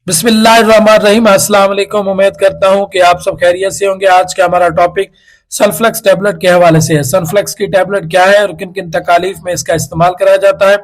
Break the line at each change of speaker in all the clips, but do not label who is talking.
बिस्मिल्लाहिर्रहमानिर्रहीम। अस्सलाम वालेकुम। उम्मीद करता हूं कि आप सब खैरियत से होंगे। आज का हमारा टॉपिक सनफ्लेक्स टैबलेट के हवाले से है। सनफ्लेक्स की टैबलेट क्या है और किन किन तकालीफ में इसका इस्तेमाल कराया जाता है,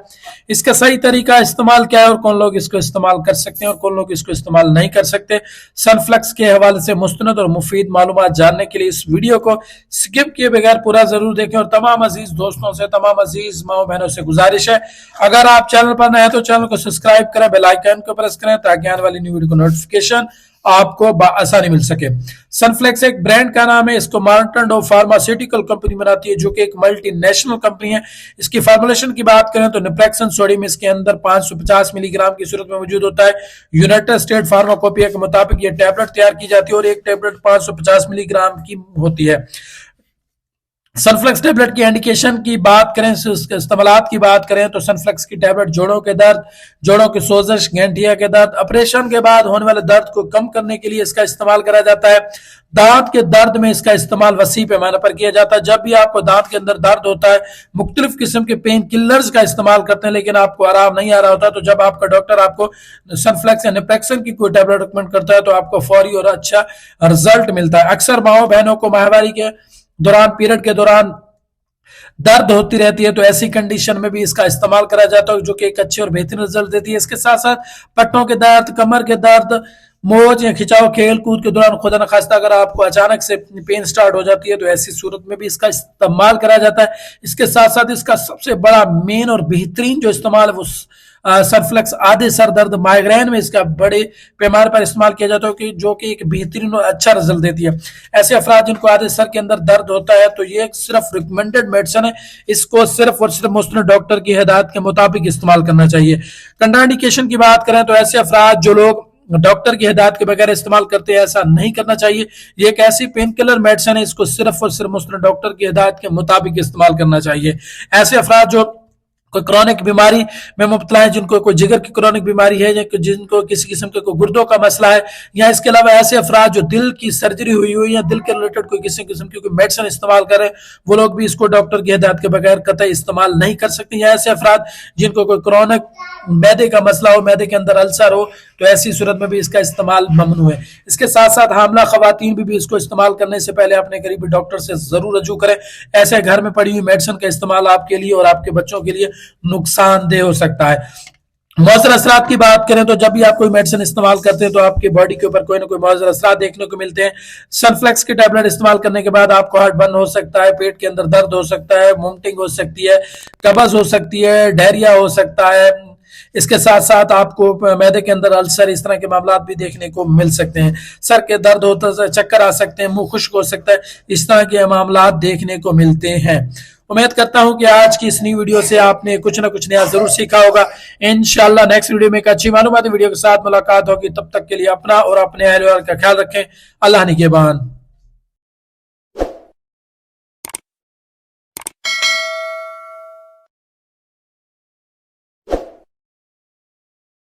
इसका सही तरीका इस्तेमाल क्या है और कौन लोग इसको इस्तेमाल कर सकते हैं और कौन लोग इसको इस्तेमाल नहीं कर सकते। सनफ्लेक्स के हवाले से मुस्तनद और मुफीद मालूमात जानने के लिए इस वीडियो को स्किप किए बगैर पूरा जरूर देखें। और तमाम अजीज दोस्तों से, तमाम अजीज माओ बहनों से गुजारिश है, अगर आप चैनल पर नए हैं तो चैनल को सब्सक्राइब करें, बेल आइकन को प्रेस करें ताकि आने वाली न्यू वीडियो को नोटिफिकेशन आपको आसानी मिल सके। सनफ्लेक्स एक ब्रांड का नाम है। इसको मार्टेंडो फार्मास्यूटिकल कंपनी बनाती है जो कि एक मल्टीनेशनल कंपनी है। इसकी फार्मुलेशन की बात करें तो नेप्रेक्सन सोडियम इसके अंदर 550 मिलीग्राम की सूरत में मौजूद होता है। यूनाइटेड स्टेट फार्माकोपिया के मुताबिक यह टैबलेट तैयार की जाती है और एक टैबलेट 550 मिलीग्राम की होती है। सनफ्लेक्स टैबलेट की इंडिकेशन की बात करें, इस्तेमालात की बात करें तो सनफ्लेक्स की टैबलेट जोड़ों के दर्द, जोड़ों की सोजश, गैंठिया के दर्द, ऑपरेशन के बाद होने वाले दर्द को कम करने के लिए इसका इस्तेमाल करा जाता है। दांत के दर्द में इसका इस्तेमाल वसी पैमाने पर किया जाता है। जब भी आपको दांत के अंदर दर्द होता है, मुख्तलिफ किस्म के पेन किलर्स का इस्तेमाल करते हैं लेकिन आपको आराम नहीं आ रहा होता, तो जब आपका डॉक्टर आपको सनफ्लेक्स या नेप्रेक्सन की कोई टैबलेट रिकमेंड करता है तो आपको फौरी और अच्छा रिजल्ट मिलता है। अक्सर माओ बहनों को माहवारी के दौरान, पीरियड के दौरान दर्द होती रहती है, तो ऐसी कंडीशन में भी इसका इस्तेमाल करा जाता है जो कि एक अच्छे और बेहतरीन रिजल्ट देती है। इसके साथ साथ पट्टों के दर्द, कमर के दर्द, मोच या खिंचाव, खेल कूद के दौरान खुदा न खास्ता अगर आपको अचानक से पेन स्टार्ट हो जाती है तो ऐसी सूरत में भी इसका इस्तेमाल करा जाता है। इसके साथ साथ इसका सबसे बड़ा मेन और बेहतरीन जो इस्तेमाल है वो सनफ्लेक्स आधे सर दर्द, माइग्रेन में इसका बड़े पैमाने पर इस्तेमाल किया जाता है कि जो कि एक बेहतरीन और अच्छा रिजल्ट देती है। ऐसे अफराद जिनको आधे सर के अंदर दर्द होता है तो ये सिर्फ रिकमेंडेड मेडिसिन है, इसको सिर्फ और सिर्फ मुस्तनद डॉक्टर की हिदायत के मुताबिक इस्तेमाल करना चाहिए। कंट्राइंडिकेशन की बात करें तो ऐसे अफराद जो लोग डॉक्टर की हिदायत के बगैर इस्तेमाल करते हैं, ऐसा नहीं करना चाहिए। ये एक ऐसी पेन किलर मेडिसिन है, इसको सिर्फ और सिर्फ मुस्तनद डॉक्टर की हिदायत के मुताबिक इस्तेमाल करना चाहिए। ऐसे अफराद जो कोई क्रॉनिक बीमारी में मुब्तला है, जिनको कोई जिगर की क्रॉनिक बीमारी है, या जिनको किसी किस्म के कोई गुर्दों का मसला है, या इसके अलावा ऐसे अफराद जो दिल की सर्जरी हुई हुई या दिल के रिलेटेड कोई किसी किस्म की कोई मेडिसिन इस्तेमाल करें, वो लोग भी इसको डॉक्टर की हिदायत के बगैर कतई इस्तेमाल नहीं कर सकते। या ऐसे अफराद जिनको कोई क्रॉनिक मैदे का मसला हो, मैदे के अंदर अल्सर हो, तो ऐसी सूरत में भी इसका इस्तेमाल ममनू है। इसके साथ साथ हामला खवातीन भी इसको इस्तेमाल करने से पहले अपने करीबी डॉक्टर से जरूर रजू करें। ऐसे घर में पड़ी हुई मेडिसिन का इस्तेमाल आपके लिए और आपके बच्चों के लिए नुकसानदेह हो सकता है। मौसर असरात की बात करें तो जब भी आप कोई मेडिसिन इस्तेमाल करते हैं तो आपकी बॉडी के ऊपर कोई ना कोई मौसर असरात देखने को मिलते हैं। सनफ्लेक्स की टैबलेट इस्तेमाल करने के बाद आपको हार्ट बर्न हो सकता है, पेट के अंदर दर्द हो सकता है, वोमिटिंग हो सकती है, कब्ज हो सकती है, डायरिया हो सकता है। इसके साथ साथ आपको मैदे के अंदर अल्सर, इस तरह के मामला भी देखने को मिल सकते हैं। सर के दर्द होता है, चक्कर आ सकते हैं, मुंह खुश्क हो सकता है, इस तरह के मामला देखने को मिलते हैं। उम्मीद करता हूं कि आज की इस नई वीडियो से आपने कुछ ना कुछ नया जरूर सीखा होगा। इंशाल्लाह नेक्स्ट वीडियो में एक अच्छी मालूमाती वीडियो के साथ मुलाकात होगी। तब तक के लिए अपना और अपने अहल वाल का ख्याल रखें। अल्लाह निगहबान।